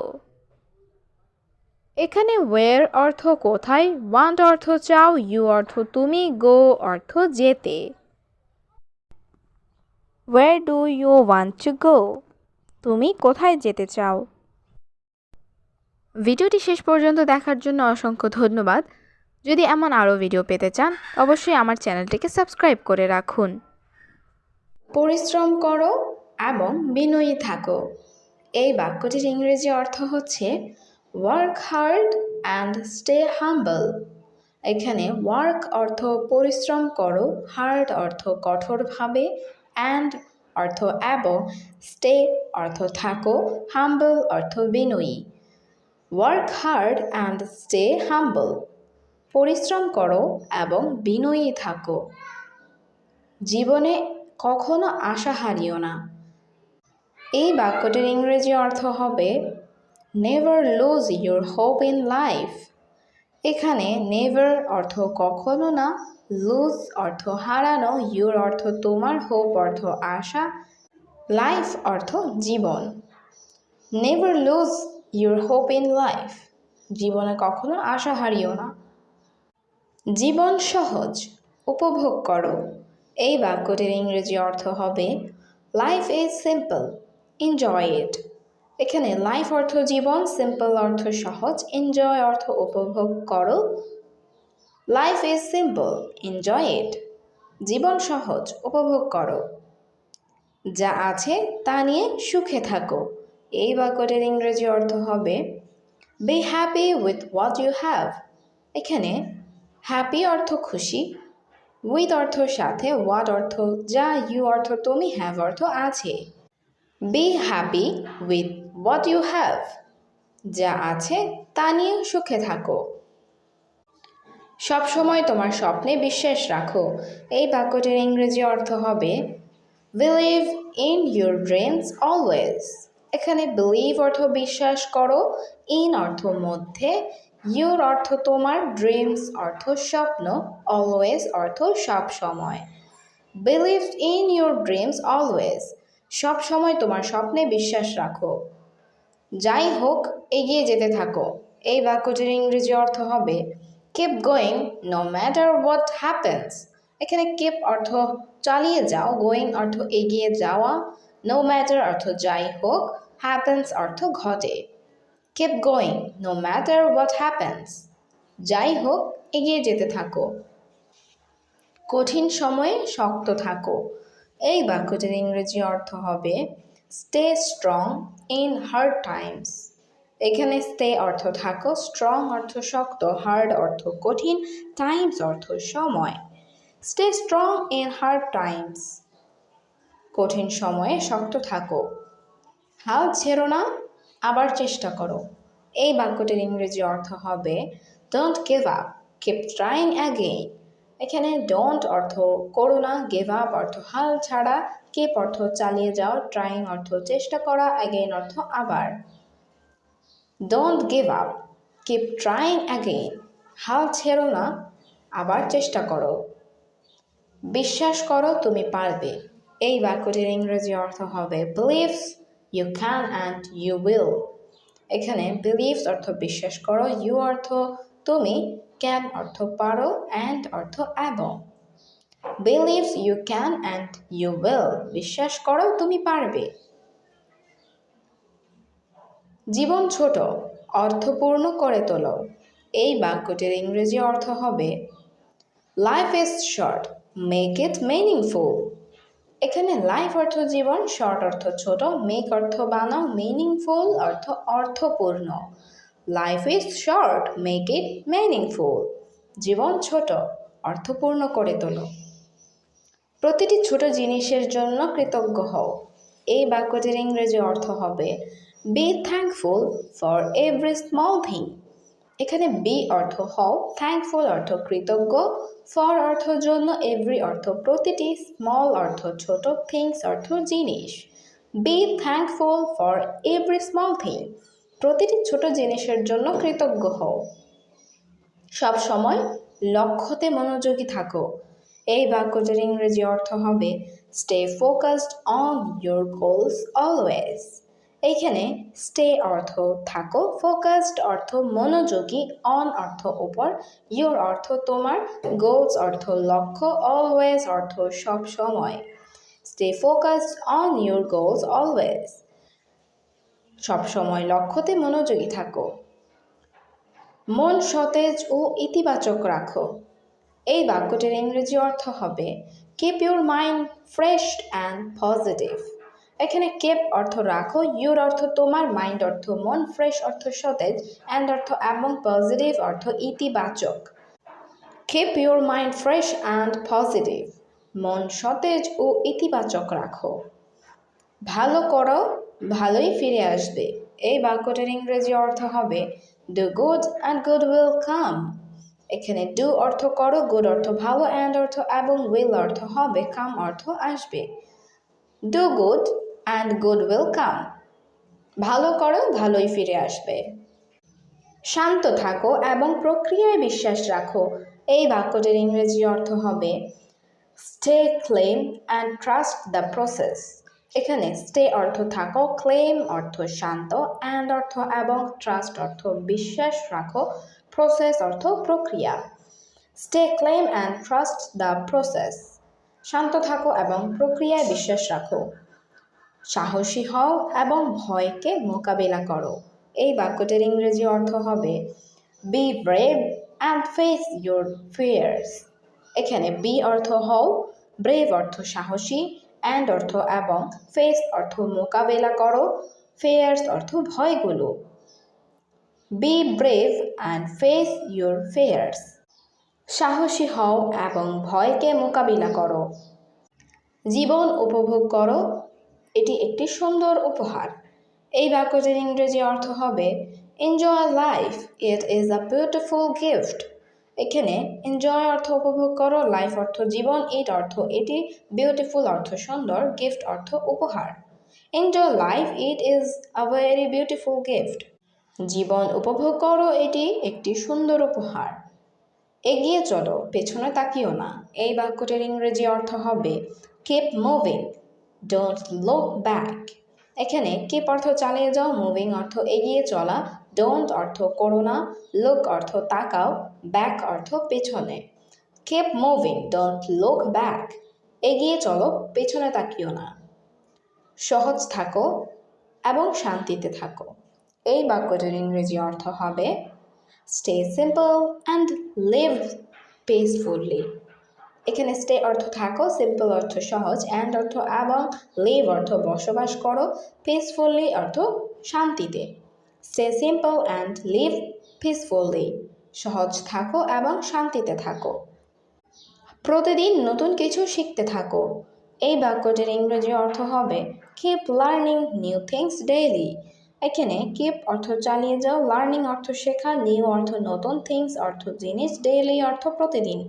এখানে where অর্থ কোথায়, want অর্থ চাও, you অর্থ তুমি, go অর্থ যেতে। Where do you want to go? তুমি কোথায় যেতে চাও? ভিডিওটি শেষ পর্যন্ত দেখার জন্য অসংখ্য ধন্যবাদ। যদি এমন আরও ভিডিও পেতে চান অবশ্যই আমার চ্যানেলটিকে সাবস্ক্রাইব করে রাখুন। পরিশ্রম করো এবং বিনয়ী থাকো। এই বাক্যটির ইংরেজি অর্থ হচ্ছে work hard and stay humble. এখানে ওয়ার্ক অর্থ পরিশ্রম করো, হার্ড অর্থ কঠোরভাবে, অ্যান্ড অর্থ এবং, স্টে অর্থ থাকো, হাম্বল অর্থ বিনয়ী। Work hard and stay humble. পরিশ্রম করো এবং বিনয়ী থাকো। জীবনে কখনো আশা হারিও না। এই বাক্যটির ইংরেজি অর্থ হবে never lose your hope in life. এখানে নেভার অর্থ কখনো না, লুজ অর্থ হারানো, ইউর অর্থ তোমার, হোপ অর্থ আশা, লাইফ অর্থ জীবন। Never lose your hope in life. জীবনে কখনো আশা হারিও না। জীবন সহজ, উপভোগ করো। এই বাক্যটির ইংরেজি অর্থ হবে লাইফ ইজ সিম্পল, এনজয় ইট। এখানে লাইফ অর্থ জীবন, সিম্পল অর্থ সহজ, এনজয় অর্থ উপভোগ করো। Life is simple, enjoy it. জীবন সহজ, উপভোগ করো। যা আছে তা নিয়ে সুখে থাকো। এই বাক্যটির ইংরেজি অর্থ হবে be happy with what you have. এখানে হ্যাপি অর্থ খুশি, উইথ অর্থ সাথে, হোয়াট অর্থ যা, ইউ অর্থ তুমি, হ্যাভ অর্থ আছে। Be happy with what you have. যা আছে তা নিয়ে সুখে থাকো। সবসময় তোমার স্বপ্নে বিশ্বাস রাখো। এই বাক্যটির ইংরেজি অর্থ হবে believe in your dreams always. এখানে বিলিভ অর্থ বিশ্বাস করো, ইন অর্থ মধ্যে, ইউর অর্থ তোমার, ড্রিমস অর্থ স্বপ্ন, অলওয়েজ অর্থ সব সময়। Believe in your dreams always. সব সময় তোমার স্বপ্নে বিশ্বাস রাখো। যাই হোক, এগিয়ে যেতে থাকো। এই বাক্যটির ইংরেজি অর্থ হবে keep going no matter what happens. এখানে কিপ অর্থ চালিয়ে যাও, গোয়িং অর্থ এগিয়ে যাওয়া, নো ম্যাটার অর্থ যাই হোক, হ্যাপেন্স অর্থ ঘটে। Keep going no matter what happens. যাই হোক, এগিয়ে যেতে থাকো। কঠিন সময়ে শক্ত থাকো। এই বাক্যটির ইংরেজি অর্থ হবে stay strong in hard Times. এখানে স্টে অর্থ থাকো, স্ট্রং অর্থ শক্ত, হার্ড অর্থ কঠিন, টাইমস অর্থ সময়। Stay strong in hard Times. কঠিন সময়ে শক্ত থাকো। হাল ছেড়ো না, আবার চেষ্টা করো। এই বাক্যটির ইংরেজি অর্থ হবে don't give up, keep trying again. এখানে ডোন্ট অর্থ করো না, গিভ আপ অর্থ হাল ছাড়া, কিপ অর্থ চালিয়ে যাও, ট্রাইং অর্থ চেষ্টা করা, অ্যাগেইন অর্থ আবার। Don't give up, keep trying again. হাল ছেড়ো না, আবার চেষ্টা করো। বিশ্বাস করো তুমি পারবে। এই বাক্যটির ইংরেজি অর্থ হবে believes you can and you will. এখানে বিলিভস অর্থ বিশ্বাস করো, ইউ অর্থ তুমি, ক্যান অর্থ পারো, অ্যান্ড অর্থ এবং। Believes you can and you will. বিশ্বাস করো তুমি পারবে। জীবন ছোট, অর্থপূর্ণ করে তোলো। এই বাক্যটির ইংরেজি অর্থ হবে life is short, make it meaningful. এখানে লাইফ অর্থ জীবন, শর্ট অর্থ ছোট, মেক অর্থ বানাও, মিনিংফুল অর্থ অর্থপূর্ণ। Life is short, make it meaningful. জীবন ছোট, অর্থপূর্ণ করে তোলো। প্রতিটি ছোট জিনিসের জন্য কৃতজ্ঞ হও। এই বাক্যটির ইংরেজি অর্থ হবে B thankful for every small thing. এখানে বি অর্থ হও, থ্যাঙ্কফুল অর্থ কৃতজ্ঞ, ফর অর্থ জন্য, এভরি অর্থ প্রতিটি, স্মল অর্থ ছোট, থিংস অর্থ জিনিস। B thankful for every small thing. প্রতিটি ছোট জিনিসের জন্য কৃতজ্ঞ হও। সব সময় লক্ষ্যতে মনোযোগী থাকো। এই বাক্যটির ইংরেজি অর্থ হবে stay focused on your goals always. এইখানে স্টে অর্থ থাকো, ফোকাসড অর্থ মনোযোগী, অন অর্থ উপর, ইয়োর অর্থ তোমার, গোলস অর্থ লক্ষ্য, অলওয়েজ অর্থ সব সময়। Stay focused on your goals always. সব সময় লক্ষ্যতে মনোযোগী থাকো। মন সতেজ ও ইতিবাচক রাখো। এই বাক্যটির ইংরেজি অর্থ হবে keep your mind fresh and positive. এখানে কিপ অর্থ রাখো, ইউর অর্থ তোমার, মাইন্ড অর্থ মন, ফ্রেশ অর্থ সতেজ, অ্যান্ড অর্থ এবং, পজিটিভ অর্থ ইতিবাচক। Keep your mind fresh and positive. মন সতেজ ও ইতিবাচক রাখো। ভালো করো, ভালোই ফিরে আসবে। এই বাক্যটির ইংরেজি অর্থ হবে do good and good will come. এখানে ডু অর্থ করো, গুড অর্থ ভালো, অ্যান্ড অর্থ এবং, উইল অর্থ হবে, কাম অর্থ আসবে। Do good and good will come. ভালো করো, ভালোই ফিরে আসবে। শান্ত থাকো এবং প্রক্রিয়ায় বিশ্বাস রাখো। এই বাক্যটির ইংরেজি অর্থ হবে stay calm and trust the process. এখানে স্টে অর্থ থাকো, ক্লেম অর্থ শান্ত, অ্যান্ড অর্থ এবং, ট্রাস্ট অর্থ বিশ্বাস রাখো, প্রসেস অর্থ প্রক্রিয়া। Stay calm and trust the process. শান্ত থাকো এবং প্রক্রিয়ায় বিশ্বাস রাখো। সাহসী হও এবং ভয়কে মোকাবিলা করো। এই বাক্যটির ইংরেজি অর্থ হবে be brave and face your fears. এখানে বি অর্থ হও, ব্রেভ অর্থ সাহসী, অ্যান্ড অর্থ এবং, ফেস অর্থ মোকাবেলা করো, ফিয়ার্স অর্থ ভয়গুলো। Be brave and face your fears. সাহসী হও এবং ভয়কে মোকাবিলা করো। জীবন উপভোগ করো, এটি একটি সুন্দর উপহার। এই বাক্যটির ইংরেজি অর্থ হবে enjoy life, it is a beautiful gift. এখানে এনজয় অর্থ উপভোগ করো, লাইফ অর্থ জীবন, ইট অর্থ এটি, বিউটিফুল অর্থ সুন্দর, গিফট অর্থ উপহার। Enjoy life, it is a very beautiful gift. জীবন উপভোগ করো, এটি একটি সুন্দর উপহার। এগিয়ে চলো, পেছনে তাকিও না। এই বাক্যটির ইংরেজি অর্থ হবে keep moving, don't look back. এখানে কিপ অর্থ চালিয়ে যাও, মুভিং অর্থ এগিয়ে চলা, ডোন্ট অর্থ করো না, লুক অর্থ তাকাও, ব্যাক অর্থ পেছনে। Keep moving, don't look back. এগিয়ে চলো, পেছনে তাকিও না। সহজ থাকো এবং শান্তিতে থাকো। এই বাক্যটির ইংরেজি অর্থ হবে stay simple and live peacefully. এখানে স্টে অর্থ থাকো, সিম্পল অর্থ সহজ, অ্যান্ড অর্থ এবং, লিভ অর্থ বসবাস করো, পিসফুলি অর্থ শান্তিতে। Stay simple and live peacefully. সহজ থাকো এবং শান্তিতে থাকো। প্রতিদিন নতুন কিছু শিখতে থাকো। এই বাক্যটির ইংরেজি অর্থ হবে keep learning new things daily. এখানে কিপ অর্থ চালিয়ে যাও, লার্নিং অর্থ শেখা, নিউ অর্থ নতুন, থিংস অর্থ জিনিস, ডেইলি অর্থ প্রতিদিন।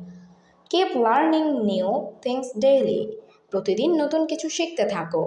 Keep learning new things daily. প্রতিদিন নতুন কিছু শিখতে থাকো।